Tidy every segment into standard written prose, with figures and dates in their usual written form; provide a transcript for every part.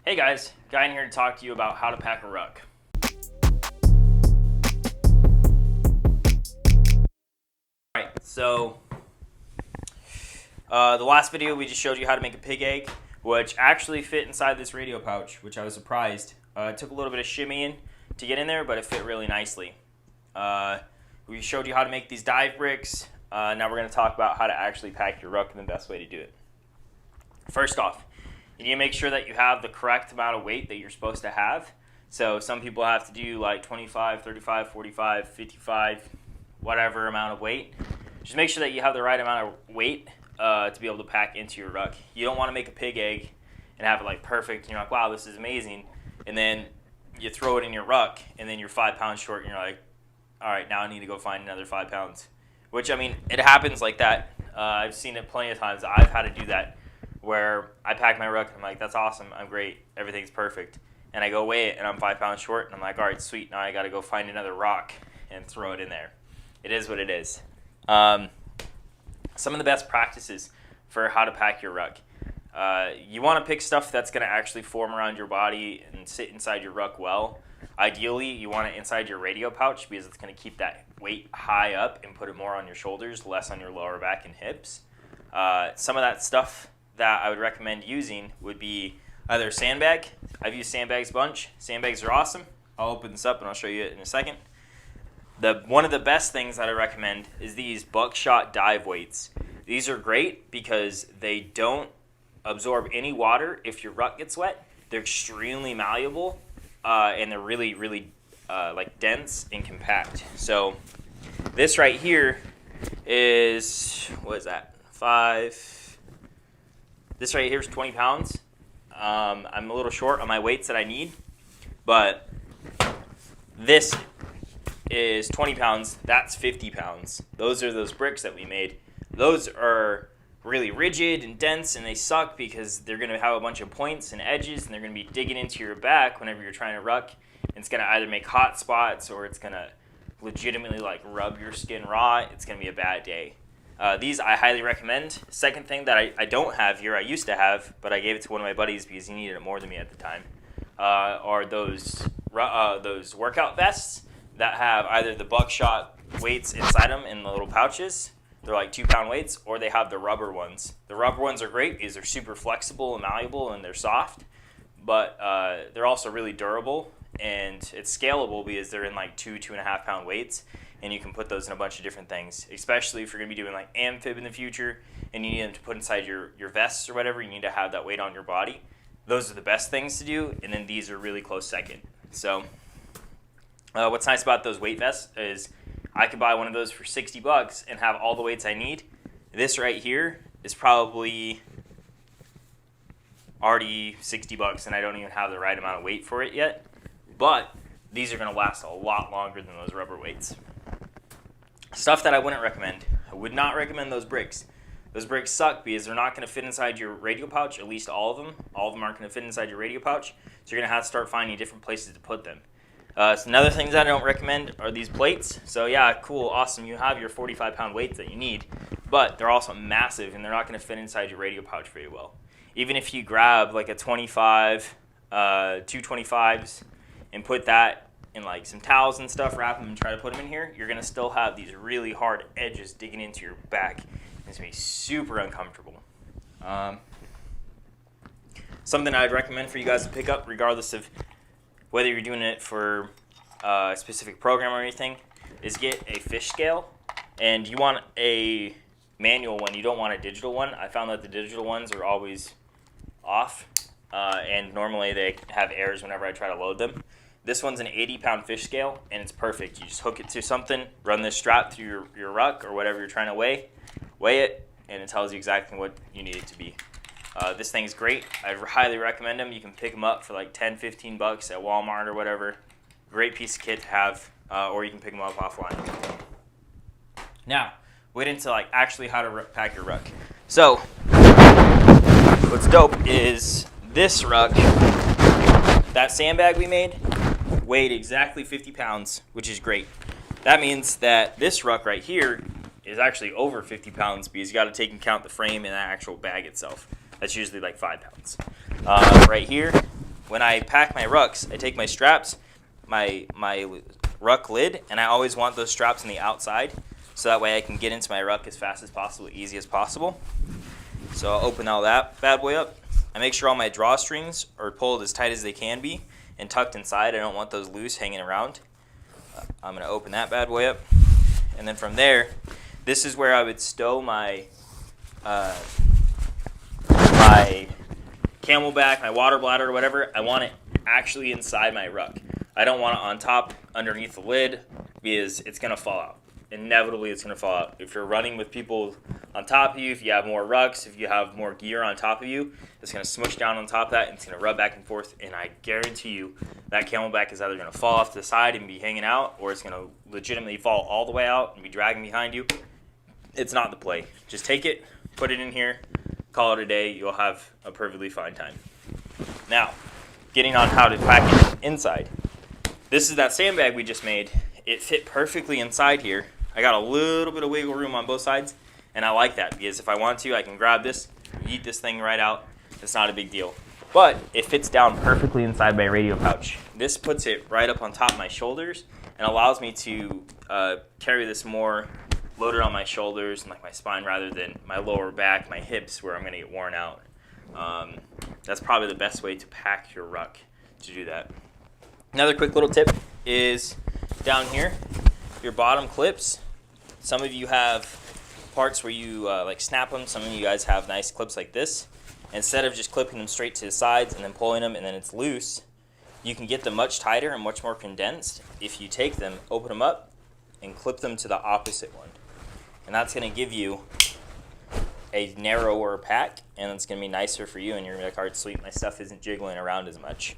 Hey guys, Guy in here to talk to you about how to pack a ruck. Alright, so the last video we just showed you how to make a pig egg, which actually fit inside this radio pouch, which I was surprised. It took a little bit of shimmying to get in there, but it fit really nicely. We showed you how to make these dive bricks. Now we're going to talk about how to actually pack your ruck and the best way to do it. First off, you need to make sure that you have the correct amount of weight that you're supposed to have. So some people have to do like 25, 35, 45, 55, whatever amount of weight. Just make sure that you have the right amount of weight to be able to pack into your ruck. You don't want to make a pig egg and have it like perfect and you're like, wow, this is amazing. And then you throw it in your ruck and then you're 5 pounds short and you're like, all right, now I need to go find another 5 pounds. Which, I mean, it happens like that. I've seen it plenty of times. I've had to do that, where I pack my ruck and I'm like, that's awesome, I'm great, everything's perfect. And I go weigh it and I'm 5 pounds short and I'm like, all right, sweet, now I got to go find another rock and throw it in there. It is what it is. Some of the best practices for how to pack your ruck. You want to pick stuff that's going to actually form around your body and sit inside your ruck well. Ideally, you want it inside your radio pouch because it's going to keep that weight high up and put it more on your shoulders, less on your lower back and hips. Some of that stuff that I would recommend using would be either a sandbag. I've used sandbags a bunch. Sandbags are awesome. I'll open this up and I'll show you it in a second. One of the best things that I recommend is these buckshot dive weights. These are great because they don't absorb any water if your ruck gets wet. They're extremely malleable and they're really, really like dense and compact. So this right here is, what is that? This right here is 20 pounds. I'm a little short on my weights that I need, but this is 20 pounds. That's 50 pounds. Those are those bricks that we made. Those are really rigid and dense, and they suck because they're going to have a bunch of points and edges, and they're going to be digging into your back whenever you're trying to ruck. And it's going to either make hot spots or it's going to legitimately like rub your skin raw. It's going to be a bad day. These I highly recommend. Second thing that I don't have here, I used to have, but I gave it to one of my buddies because he needed it more than me at the time, are those workout vests that have either the buckshot weights inside them in the little pouches. They're like 2 pound weights, or they have the rubber ones. The rubber ones are great because they're super flexible and malleable and they're soft, but they're also really durable and it's scalable because they're in like 2.5 pound weights. And you can put those in a bunch of different things, especially if you're going to be doing like amphib in the future and you need them to put inside your vests or whatever. You need to have that weight on your body. Those are the best things to do, and then these are really close second. So what's nice about those weight vests is I could buy one of those for 60 bucks and have all the weights I need. This right here is probably already 60 bucks, and I don't even have the right amount of weight for it yet. But these are going to last a lot longer than those rubber weights. Stuff that I wouldn't recommend. I would not recommend those bricks. Those bricks suck because they're not going to fit inside your radio pouch, at least all of them. All of them aren't going to fit inside your radio pouch, so you're going to have to start finding different places to put them. So another thing that I don't recommend are these plates. So yeah, cool, awesome, you have your 45 pound weights that you need, but they're also massive and they're not going to fit inside your radio pouch very well. Even if you grab like a 25, 225s and put that and like some towels and stuff, wrap them and try to put them in here, you're going to still have these really hard edges digging into your back. It's going to be super uncomfortable. Something I'd recommend for you guys to pick up, regardless of whether you're doing it for a specific program or anything, is get a fish scale. And you want a manual one. You don't want a digital one. I found that the digital ones are always off, and normally they have errors whenever I try to load them. This one's an 80-pound fish scale, and it's perfect. You just hook it to something, run this strap through your ruck or whatever you're trying to weigh it, and it tells you exactly what you need it to be. This thing's great. I highly recommend them. You can pick them up for like 10, 15 bucks at Walmart or whatever. Great piece of kit to have, or you can pick them up offline. Now, we'll get into like actually how to pack your ruck. So, what's dope is this ruck, that sandbag we made, weighed exactly 50 pounds, which is great. That means that this ruck right here is actually over 50 pounds because you got to take into account the frame and the actual bag itself. That's usually like 5 pounds. Right here, when I pack my rucks, I take my straps, my ruck lid, and I always want those straps on the outside, so that way I can get into my ruck as fast as possible, easy as possible. So I'll open all that bad boy up. I make sure all my drawstrings are pulled as tight as they can be and tucked inside. I don't want those loose hanging around. I'm going to open that bad boy up. And then from there, this is where I would stow my my Camelback, my water bladder, or whatever. I want it actually inside my ruck. I don't want it on top underneath the lid because it's going to fall out. Inevitably, it's going to fall out. If you're running with people on top of you, if you have more rucks, if you have more gear on top of you, it's going to smush down on top of that, and it's going to rub back and forth, and I guarantee you that Camelback is either going to fall off to the side and be hanging out, or it's going to legitimately fall all the way out and be dragging behind you. It's not the play. Just take it, put it in here, call it a day. You'll have a perfectly fine time. Now, getting on how to pack it inside. This is that sandbag we just made. It fit perfectly inside here. I got a little bit of wiggle room on both sides, and I like that because if I want to, I can grab this, yeet this thing right out. It's not a big deal. But it fits down perfectly inside my radio pouch. This puts it right up on top of my shoulders and allows me to carry this more loaded on my shoulders and like my spine rather than my lower back, my hips, where I'm going to get worn out. That's probably the best way to pack your ruck to do that. Another quick little tip is down here, your bottom clips. Some of you have parts where you like snap them. Some of you guys have nice clips like this. Instead of just clipping them straight to the sides and then pulling them and then it's loose, you can get them much tighter and much more condensed if you take them, open them up, and clip them to the opposite one. And that's going to give you a narrower pack, and it's going to be nicer for you, and you're going to be like, all right, sweet, my stuff isn't jiggling around as much.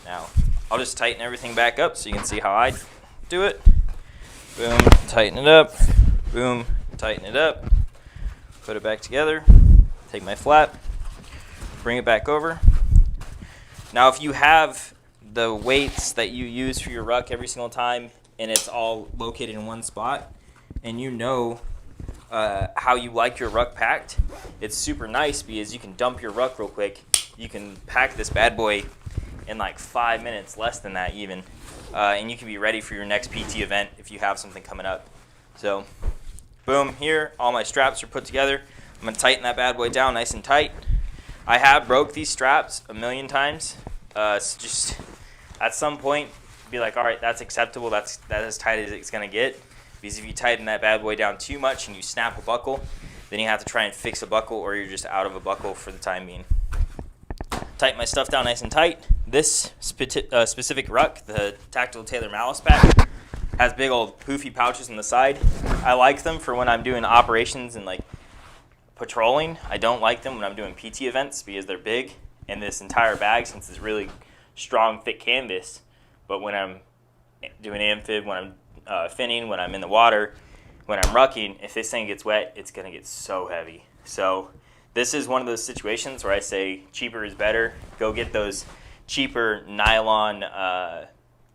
Now, I'll just tighten everything back up so you can see how I do it. Boom, tighten it up. Boom, tighten it up. Put it back together. Take my flap. Bring it back over. Now, if you have the weights that you use for your ruck every single time and it's all located in one spot and you know how you like your ruck packed, it's super nice because you can dump your ruck real quick. You can pack this bad boy in like 5 minutes, less than that even, and you can be ready for your next PT event if you have something coming up. So, boom, here, all my straps are put together. I'm going to tighten that bad boy down nice and tight. I have broke these straps a million times. It's just at some point, be like, all right, that's acceptable. That's as tight as it's going to get. Because if you tighten that bad boy down too much and you snap a buckle, then you have to try and fix a buckle or you're just out of a buckle for the time being. Tighten my stuff down nice and tight. This specific ruck, the Tactical Tailor Malice pack, has big old poofy pouches on the side. I like them for when I'm doing operations and like patrolling. I don't like them when I'm doing PT events because they're big, and this entire bag, since it's really strong, thick canvas, but when I'm doing amphib, when I'm finning, when I'm in the water, when I'm rucking, if this thing gets wet, it's going to get so heavy. So this is one of those situations where I say cheaper is better. Go get those cheaper nylon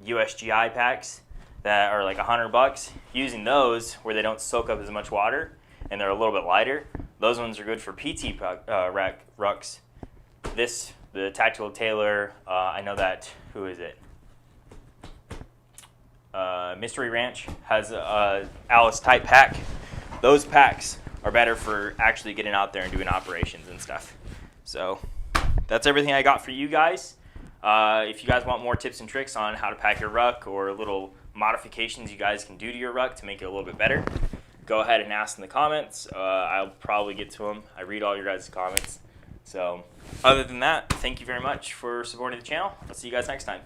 USGI packs that are like $100. Using those where they don't soak up as much water and they're a little bit lighter, those ones are good for PT rucks. The Tactical Tailor, I know that, who is it? Mystery Ranch has a Alice type pack. Those packs are better for actually getting out there and doing operations and stuff. So that's everything I got for you guys. If you guys want more tips and tricks on how to pack your ruck or little modifications you guys can do to your ruck to make it a little bit better, go ahead and ask in the comments. I'll probably get to them. I read all your guys' comments. So other than that, thank you very much for supporting the channel. I'll see you guys next time.